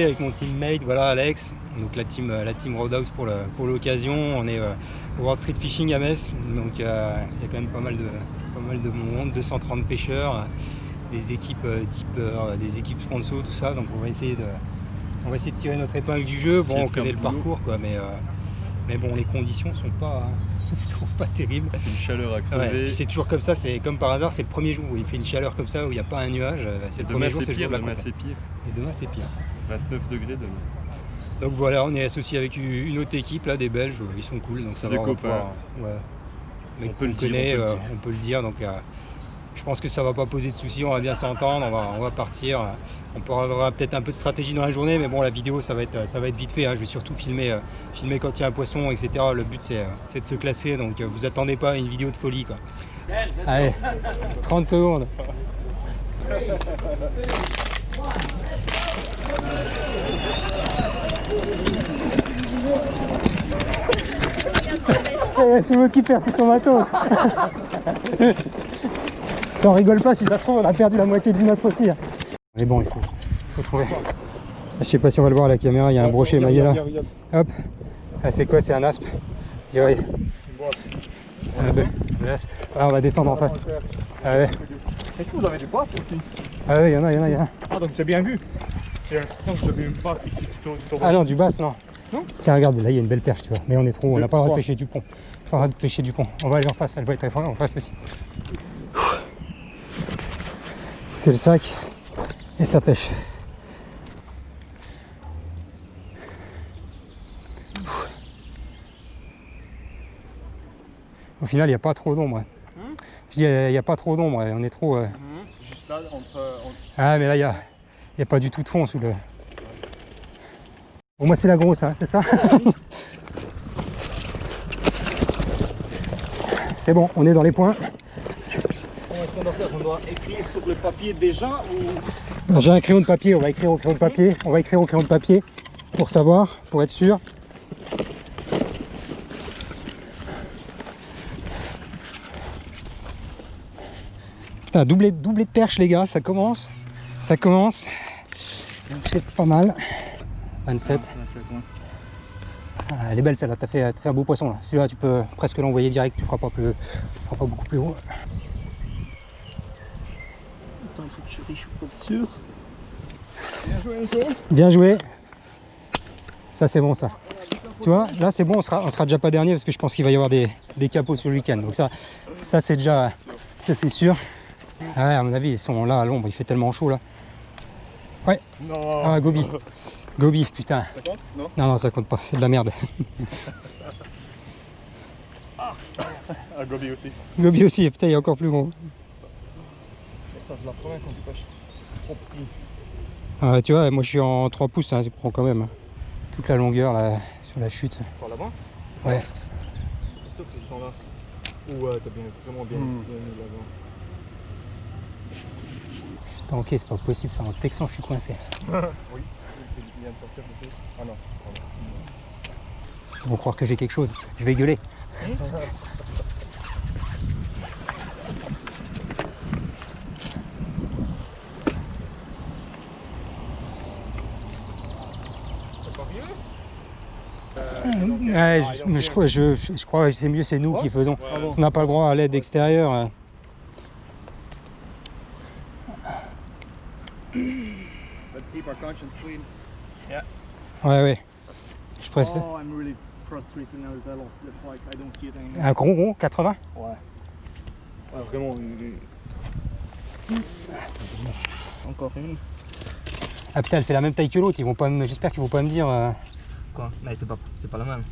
associé avec mon teammate, voilà, Alex, donc la team Roadhouse pour l'occasion. On est au World Street Fishing à Metz, donc il y a quand même pas mal de monde, 230 pêcheurs, des équipes tippers, des équipes sponsors, tout ça. Donc on va essayer de tirer notre épingle du jeu. Bon, on connaît le parcours, quoi, mais bon, les conditions sont pas terribles. Une chaleur à crever. Ouais, c'est toujours comme ça, c'est comme par hasard, c'est le premier jour où il fait une chaleur comme ça, où il n'y a pas un nuage. C'est le premier jour, c'est le jour de la demain c'est pire. Et demain c'est pire. 29 degrés demain. Donc voilà, on est associé avec une autre équipe là, des Belges, ils sont cool, donc ça va. Des copains. On peut le dire, donc je pense que ça va pas poser de soucis, on va bien s'entendre, on va partir. On aura peut-être un peu de stratégie dans la journée, mais bon, la vidéo ça va être vite fait, hein. Je vais surtout filmer quand il y a un poisson, etc. Le but c'est de se classer, donc vous attendez pas à une vidéo de folie, quoi. Allez, 30 secondes. Tout le monde qui perd tout son matos. T'en rigoles pas, si ça se trouve on a perdu la moitié du nôtre aussi. Mais bon, il faut trouver. Je sais pas si on va le voir à la caméra, il y a un brochet émaillé là. Hop. Ah, c'est quoi? C'est un aspe. Ouais. Ah, on va descendre en face. Ah, ouais. Est-ce que vous avez du basse ici? Ah oui, il y en a. Ah, donc j'ai bien vu. J'ai l'impression que j'avais une basse ici tout Ah non, du basse, non. Non. Tiens, regarde, là il y a une belle perche, tu vois. Mais on est trop, on n'a pas le droit de pêcher du pont. Pas le droit de pêcher du pont. On va aller en face, elle va être en face aussi. C'est le sac et ça pêche. Au final, il n'y a pas trop d'ombre. Je dis, il n'y a pas trop d'ombre, on est trop... Juste là, Ah, mais là, il n'y a pas du tout de fond sous le... Bon, moi, c'est la grosse, hein, c'est ça. C'est bon, on est dans les points. Comment est-ce qu'on doit faire? On doit écrire sur le papier déjà ou... J'ai un crayon de papier, on va écrire au crayon de papier. Pour savoir, pour être sûr. Putain, doublé de perche les gars, ça commence. C'est pas mal. 27. Ouais. Ah, elle est belle celle-là, t'as fait un beau poisson là. Celui-là tu peux presque l'envoyer direct, tu feras pas beaucoup plus haut. Attends, il faut que je riche pour être sûr. Bien joué, Enzo. Bien joué. Ça c'est bon ça. Tu vois, là c'est bon, on sera déjà pas dernier parce que je pense qu'il va y avoir des capots sur le week-end. Donc ça c'est déjà, ça c'est sûr. Ouais, à mon avis ils sont là à l'ombre, il fait tellement chaud là. Ouais. Non. Ah, Gobi, putain. Ça compte? Non. Non, ça compte pas, c'est de la merde. Ah, Gobi aussi. Gobi aussi, putain, il est encore plus gros. Et ça, c'est la première quand tu pêches trop petit. Ah, tu vois, moi je suis en 3 pouces, hein, tu prends quand même toute la longueur là, sur la chute. Par là-bas? Ouais. C'est sûr qu'ils sont là. Ou t'as vraiment bien mis là-bas. Putain, ok, c'est pas possible, ça en texan, je suis coincé. Oui, il vient de sortir peut-être. Ah non. Ils vont croire que j'ai quelque chose, je vais gueuler. Ouais, je crois que c'est mieux, c'est nous qui faisons. On n'a pas le droit à l'aide extérieure. Let's keep our conscience clean. Ouais. Je préfère. Oh, I'm really frustrated now that I lost this like I don't see it anymore. Un gros 80. Ouais. Ouais, vraiment. Encore une. Ah putain, elle fait la même taille que l'autre, j'espère qu'ils vont pas me dire... Quoi? Mais c'est pas la même.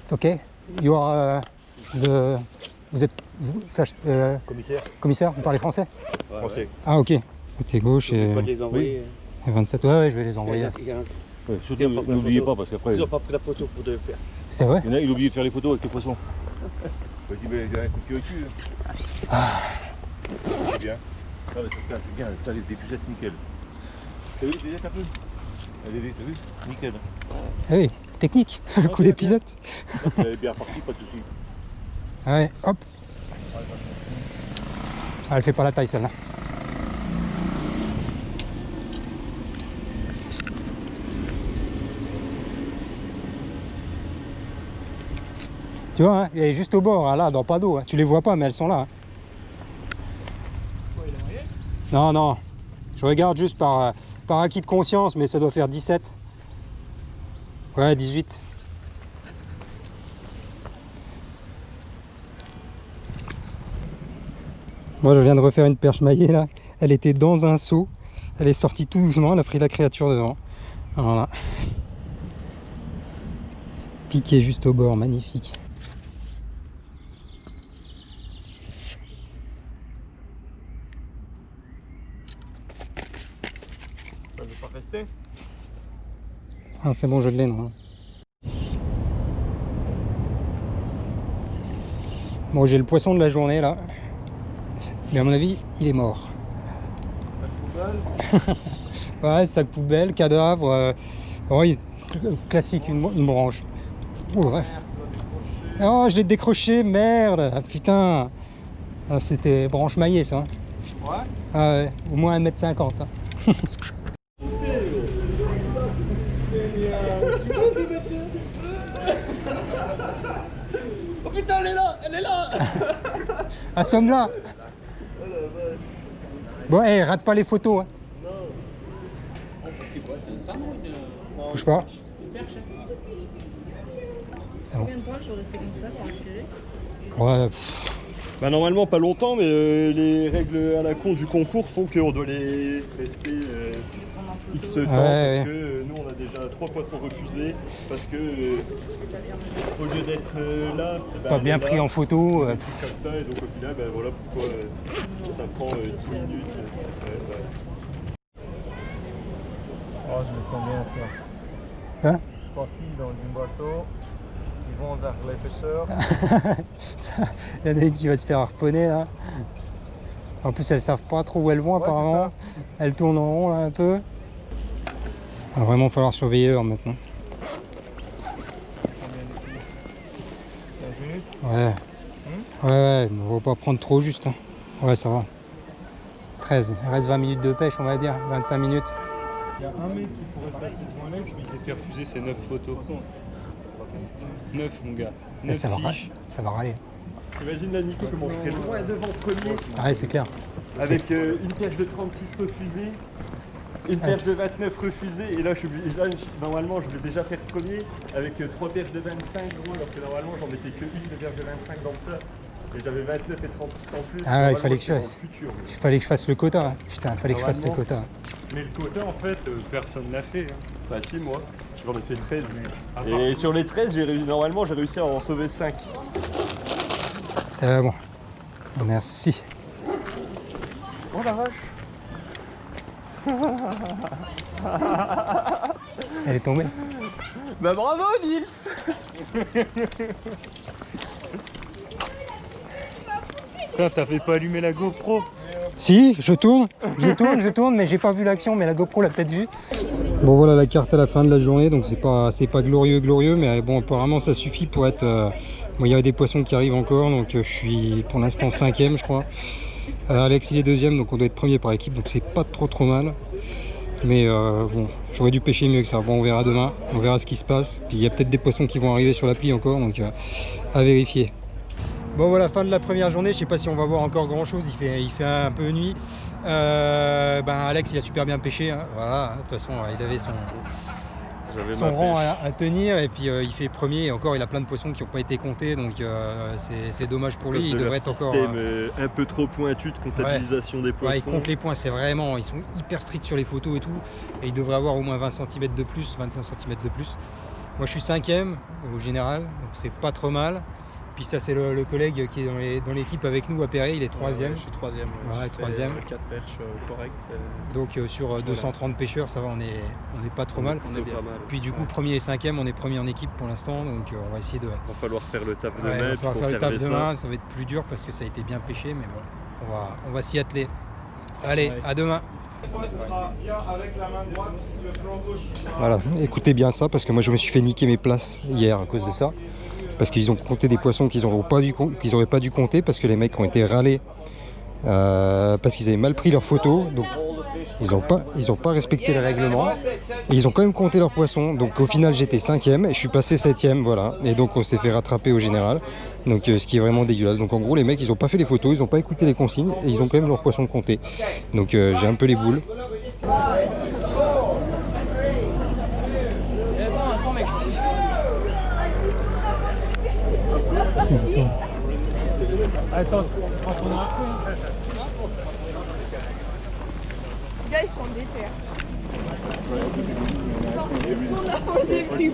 It's okay. You are vous êtes commissaire, vous parlez français? Français. Ah ok. Côté gauche et... Pas de les envoyer. Et 27, ouais, je vais les envoyer. Ouais, surtout n'oubliez pas parce qu'après. Ils n'ont pas pris la photo pour le faire. C'est vrai? Il y en a, il a oublié de faire les photos avec les poissons. Je dis, mais il y a un coup de pied au cul. C'est bien. Non, mais c'est bien, t'as des pucettes nickel. T'as vu les pucettes un peu? T'as vu? Nickel. Ah oui, technique, le coup d'épisode. Il est bien parti, pas de soucis. Ouais, hop. Ah, elle fait pas la taille celle-là. Tu vois, hein, elle est juste au bord, hein, là, dans pas d'eau. Hein. Tu les vois pas, mais elles sont là. Hein. Non, non. Je regarde juste par acquis de conscience, mais ça doit faire 17. Ouais, 18. Moi, je viens de refaire une perche maillée, là. Elle était dans un seau. Elle est sortie tout doucement. Elle a pris la créature devant. Voilà. Piqué juste au bord. Magnifique. Ça veut pas rester. Ah, c'est bon, je l'ai, non. Bon, j'ai le poisson de la journée, là. Mais à mon avis, il est mort. Sac poubelle. Ouais, sac poubelle, cadavre. Oui, classique, une branche. Oh, ouais. Oh, je l'ai décroché, merde. Ah, putain. Ah, c'était branche maillée, ça. Hein. Ouais. Ah, ouais, au moins 1m50. Hein. Oh putain, elle est là, elle est là. Assomme-la. Bon, hey, rate pas les photos. Hein. C'est quoi, c'est ça non? Bouge pas. C'est bon. Combien de temps je vais rester comme ça, sans respirer? Ouais, Bah normalement pas longtemps, mais les règles à la con du concours font qu'on doit les rester X temps, parce que nous on a déjà 3 poissons refusés, parce que au lieu d'être là, pas bien pris en photo. des trucs comme ça, et donc au final, ben voilà pourquoi ça prend 10 minutes. Oh, je me sens bien ça. Hein? 3 filles dans un bateau qui vont vers les pêcheurs. Il y en a une qui va se faire harponner là. En plus elles savent pas trop où elles vont apparemment. Elles tournent en rond là un peu. Il va vraiment falloir surveiller l'heure maintenant. Combien de filles 15 minutes. Ouais. Ouais, mais on va pas prendre trop juste. Hein. Ouais, ça va. 13. Il reste 20 minutes de pêche, on va dire. 25 minutes. Il y a un mec qui pourrait faire ce point-là, je me disais Refuser ces 9 photos. 9 mon gars. 9 Ça va râler. T'imagines là Nico comment je serais loin devant premier Ouais, c'est clair. avec une perche de 36 refusée, une perche de 29 refusée, et là, normalement je vais déjà faire premier avec 3 perches de 25 gros, alors que normalement j'en mettais que une de perche de 25 dans le tas. Et j'avais 29 et 36 en plus. Ah ouais, il fallait que je fasse le quota. Hein. Putain, il fallait que je fasse le quota. Mais le quota en fait, personne l'a fait. Hein. Bah si, moi, j'en ai fait 13. Et sur les 13, normalement j'ai réussi à en sauver 5. C'est bon. Merci. Oh la vache. Elle est tombée. Bah bravo Nils. Putain, t'avais pas allumé la GoPro? Si, je tourne, mais j'ai pas vu l'action, mais la GoPro l'a peut-être vu. Bon voilà la carte à la fin de la journée, donc c'est pas glorieux, mais bon apparemment ça suffit pour être... Bon, il y a des poissons qui arrivent encore, donc je suis pour l'instant 5ème je crois. Alex il est 2ème, donc on doit être premier par équipe, donc c'est pas trop mal. Mais bon, j'aurais dû pêcher mieux que ça. Bon, on verra demain, on verra ce qui se passe. Puis il y a peut-être des poissons qui vont arriver sur l'appli encore, donc à vérifier. Bon voilà, fin de la première journée, je sais pas si on va voir encore grand chose, il fait un peu nuit. Alex il a super bien pêché, hein. Voilà, de toute façon il avait son rang à tenir, et puis il fait premier, et encore il a plein de poissons qui n'ont pas été comptés, donc c'est dommage pour lui, il devrait être encore... un peu trop pointu de comptabilisation des poissons. Ouais, il compte les points, c'est vraiment, ils sont hyper stricts sur les photos et tout, et il devrait avoir au moins 20 cm de plus, 25 cm de plus. Moi je suis 5ème au général, donc c'est pas trop mal. Puis ça c'est le collègue qui est dans l'équipe avec nous à Perret, il est 3ème. Je suis 3ème. Ouais, 3ème. 4 perches correctes. Donc sur 230 pêcheurs, ça va, on est pas trop mal. On est bien. Puis du coup, premier et 5ème, on est premier en équipe pour l'instant, donc on va essayer de... Il va falloir faire le taf demain. il va falloir faire le taf demain, ça. ça va être plus dur parce que ça a été bien pêché, mais bon, on va s'y atteler. Allez, Ouais. à demain. Voilà, écoutez bien ça parce que moi je me suis fait niquer mes places hier à cause de ça. Parce qu'ils ont compté des poissons qu'ils n'auraient pas dû compter parce que les mecs ont été râlés parce qu'ils avaient mal pris leurs photos. Donc ils ont pas respecté les règlements. Et ils ont quand même compté leurs poissons. Donc au final j'étais 5ème et je suis passé 7ème. Voilà. Et donc on s'est fait rattraper au général. Donc ce qui est vraiment dégueulasse. Donc en gros les mecs ils ont pas fait les photos, ils ont pas écouté les consignes et ils ont quand même leurs poissons comptés. Donc j'ai un peu les boules. Attends, on a un peu. Les gars, ils sont déter. On a au début.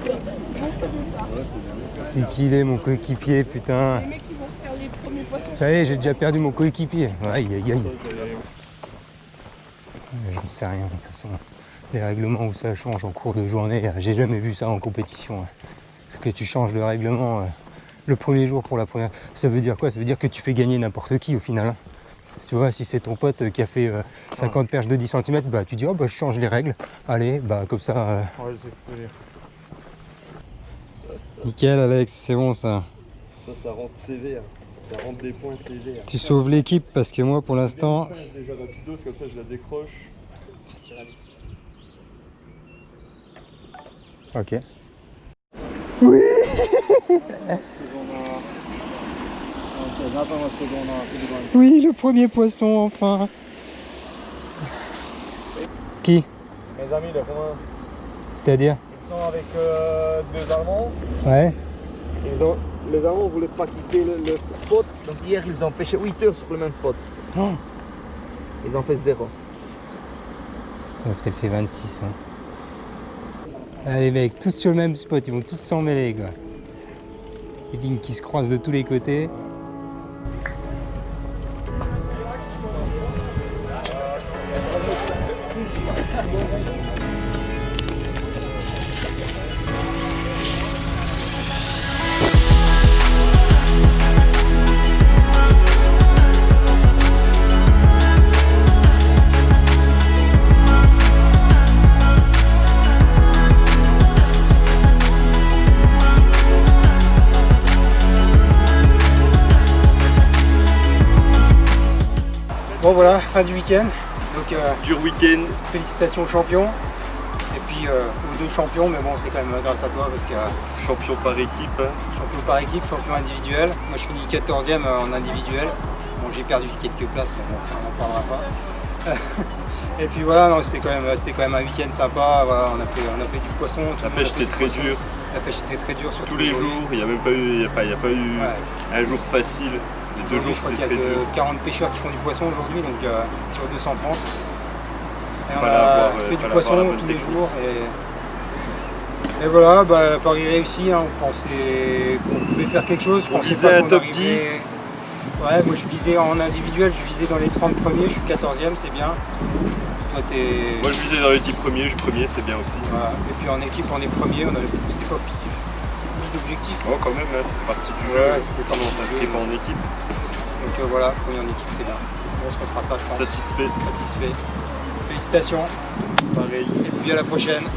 C'est qu'il est mon coéquipier, putain. Les mecs qui vont faire les premiers poissons. Ça y est, j'ai déjà perdu mon coéquipier. Aïe aïe aïe. Je ne sais rien, de toute façon. Les règlements où ça change en cours de journée, j'ai jamais vu ça en compétition. Que tu changes le règlement le premier jour pour la première. Ça veut dire quoi? Ça veut dire que tu fais gagner n'importe qui au final. Tu vois, si c'est ton pote qui a fait 50 perches de 10 cm, bah tu dis oh bah je change les règles. Allez, bah comme ça. Ouais, je sais ce que tu veux dire. Nickel Alex, c'est bon ça. Ça rentre sévère. Ça rentre des points sévères. Tu sauves l'équipe parce que moi pour l'instant. Déjà rapidos, comme ça je la décroche. Ok. Oui. Oui, le premier poisson enfin. Qui? Mes amis, les Romains, C'est-à-dire? ils sont avec deux Allemands. Ouais. Les Allemands ne voulaient pas quitter le spot, donc hier ils ont pêché 8 heures sur le même spot. Oh. Ils ont fait 0. Parce qu'elle fait 26. Hein. Allez mecs, tous sur le même spot, ils vont tous s'en mêler quoi. Les lignes qui se croisent de tous les côtés. Bon voilà, fin du week-end. Donc Dur week-end. félicitations aux champions. Et puis aux deux champions, mais bon c'est quand même grâce à toi parce que Champion par équipe. champion par équipe, champion individuel. Moi je finis 14e en individuel. Bon j'ai perdu quelques places, mais bon ça on n'en parlera pas. Et puis voilà, non, c'était quand même un week-end sympa. Voilà, on a fait du poisson. La pêche était très dure. La pêche était très dure sur Tous les jours, il n'y a même pas eu, un jour facile. Les 2 jours je crois c'était qu'il y très a dur. que 40 pêcheurs qui font du poisson aujourd'hui, donc sur 230. Et on Fallait a avoir, fait du fallait poisson avoir la bonne tous les technique. jours. Et voilà, bah, Paris réussi. Hein. On pensait qu'on pouvait faire quelque chose. Je On pensais visait pas un qu'on top arriverait- 10. Ouais, moi je visais en individuel, je visais dans les 30 premiers, je suis 14e, c'est bien. Toi t'es. Moi je visais dans les 10 premiers, je premier, c'est bien aussi. Voilà. Et puis en équipe, on est premier, c'était pas mis d'objectif. Bon, quand même, hein, ça fait partie du Ouais, jeu. ça fait Sinon, partie ça du se jeu. pas en équipe. Donc voilà, premier en équipe, c'est bien. On se refera ça, je pense. Satisfait. Satisfait. Félicitations. Pareil. Et puis à la prochaine.